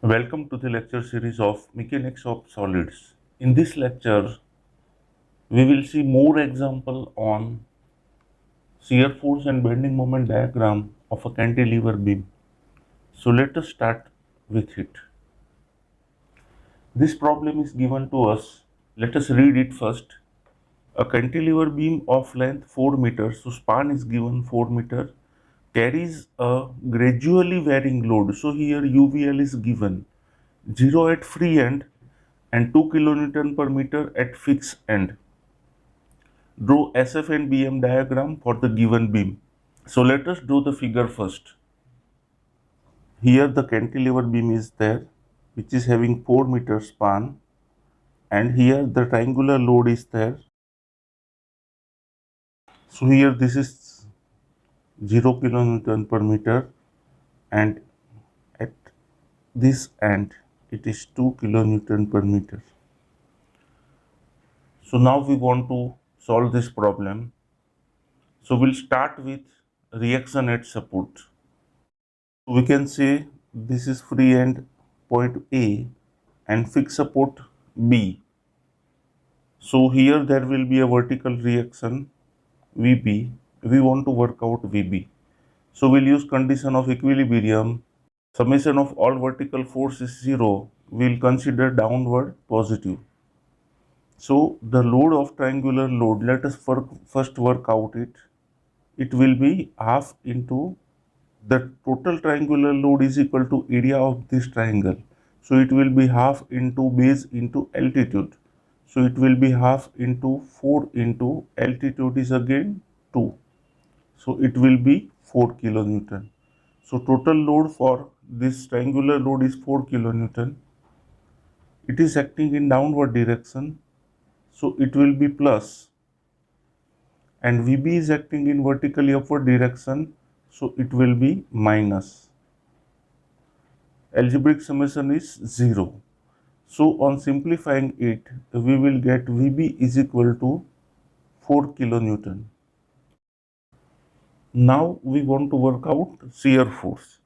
Welcome to the lecture series of Mechanics of Solids. In this lecture, we will see more example on shear force and bending moment diagram of a cantilever beam. So let us start with it. This problem is given to us. Let us read it first. A cantilever beam of length 4 meters, so span is given 4 meter, carries a gradually varying load. So here UVL is given 0 at free end and 2 kilonewton per meter at fixed end. Draw SF and BM diagram for the given beam. So let us draw the figure first. Here the cantilever beam is there, which is having 4 meter span, and here the triangular load is there. So here this is 0 kilonewton per meter, and at this end it is 2 kilonewton per meter. So now we want to solve this problem. So we'll start with reaction at support. We can say this is free end point A and fixed support B. So here there will be a vertical reaction VB. We want to work out VB. So we'll use condition of equilibrium. Summation of all vertical force is 0. We'll consider downward positive. So the load of triangular load, let us first work out it. It will be half into the total triangular load is equal to area of this triangle. So it will be half into base into altitude. So it will be half into 4 into altitude is again 2. So it will be 4 kilonewton. So total load for this triangular load is 4 kilonewton. It is acting in downward direction. So it will be plus, and VB is acting in vertically upward direction. So it will be minus. Algebraic summation is 0. So on simplifying it, we will get VB is equal to 4 kilonewton. Now we want to work out shear force.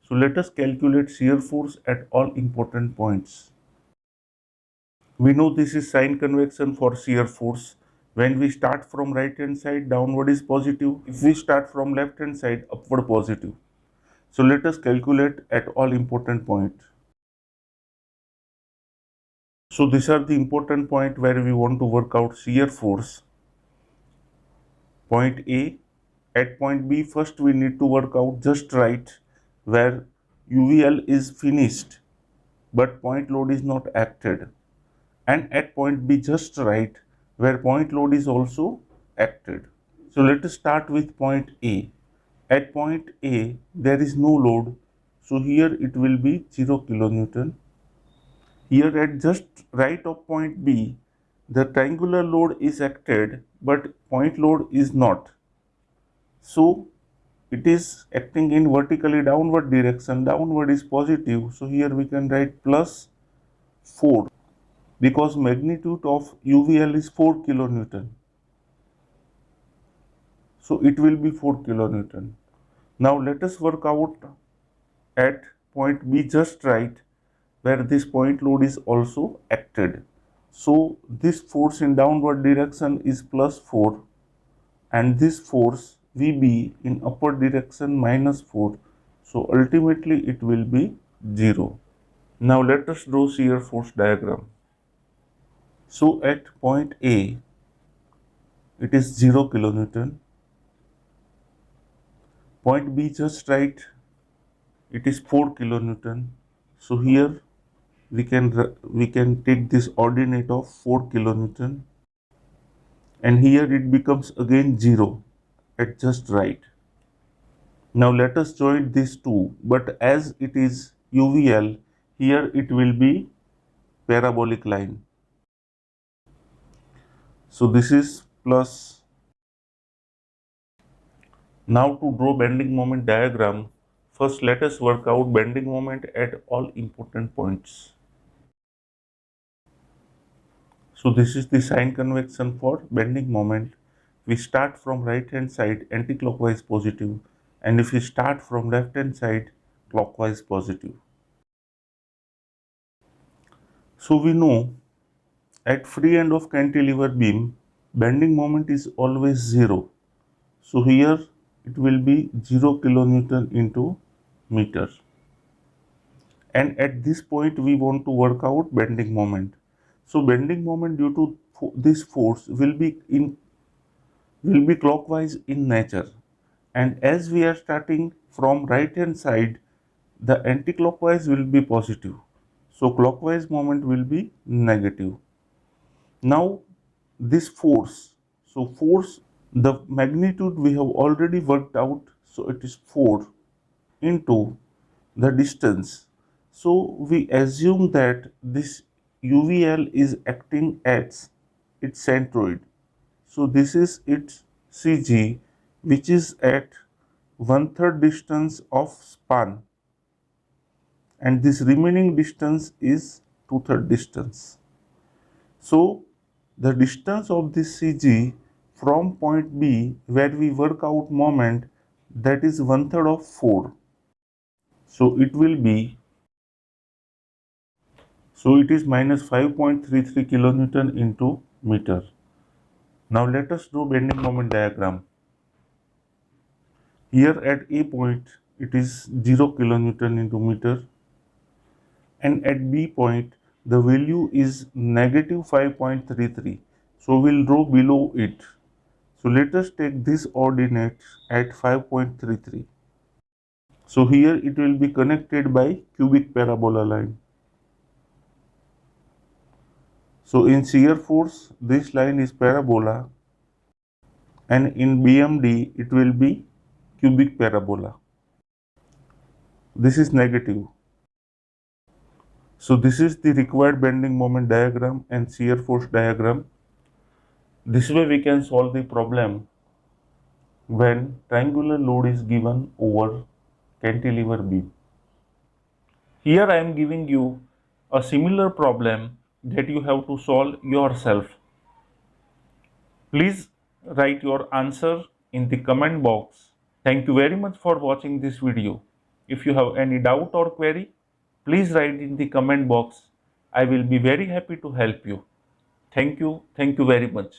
So let us calculate shear force at all important points. We know this is sign convention for shear force. When we start from right hand side, downward is positive. If we start from left hand side, upward positive. So let us calculate at all important points. So these are the important point where we want to work out shear force. Point A. At point B, first we need to work out just right where UVL is finished but point load is not acted, and at point B just right where point load is also acted. So let us start with point A. At point A there is no load, so here it will be 0 kilonewton. Here at just right of point B, the triangular load is acted but point load is not. So it is acting in vertically downward direction. Downward is positive. So here we can write plus 4 because magnitude of UVL is 4 kilonewton. So it will be 4 kilonewton. Now let us work out at point B just right where this point load is also acted. So this force in downward direction is plus 4 and this force VB in upward direction minus 4. So ultimately it will be 0. Now let us draw shear force diagram. So at point A it is 0 kilonewton. Point B just right, it is 4 kilonewton. So here we can take this ordinate of 4 kilonewton, and here it becomes again 0 at just right. Now let us join these two, but as it is UVL, here it will be parabolic line. So this is plus. Now to draw bending moment diagram, first let us work out bending moment at all important points. So this is the sign convention for bending moment. We start from right hand side anti-clockwise positive, and if we start from left hand side clockwise positive. So we know at free end of cantilever beam, bending moment is always 0. So here it will be 0 kilonewton into meter. And at this point we want to work out bending moment. So bending moment due to this force will be clockwise in nature. And as we are starting from right hand side, the anti-clockwise will be positive. So clockwise moment will be negative. Now this force, so force, the magnitude we have already worked out, so it is 4 into the distance. So we assume that this UVL is acting as its centroid. So this is its CG, which is at 1/3 distance of span, and this remaining distance is 2/3 distance. So the distance of this CG from point B where we work out moment, that is 1/3 of 4. So it will be, so it is minus 5.33 kilonewton into meter. Now let us do bending moment diagram. Here at A point it is 0 kilonewton into meter, and at B point the value is negative 5.33. So we'll draw below it. So let us take this ordinate at 5.33. So here it will be connected by cubic parabola line. So in shear force this line is parabola, and in BMD it will be cubic parabola. This is negative. So this is the required bending moment diagram and shear force diagram. This way we can solve the problem when triangular load is given over cantilever beam. Here I am giving you a similar problem that you have to solve yourself. Please write your answer in the comment box. Thank you very much for watching this video. If you have any doubt or query, please write in the comment box. I will be very happy to help you. Thank you very much.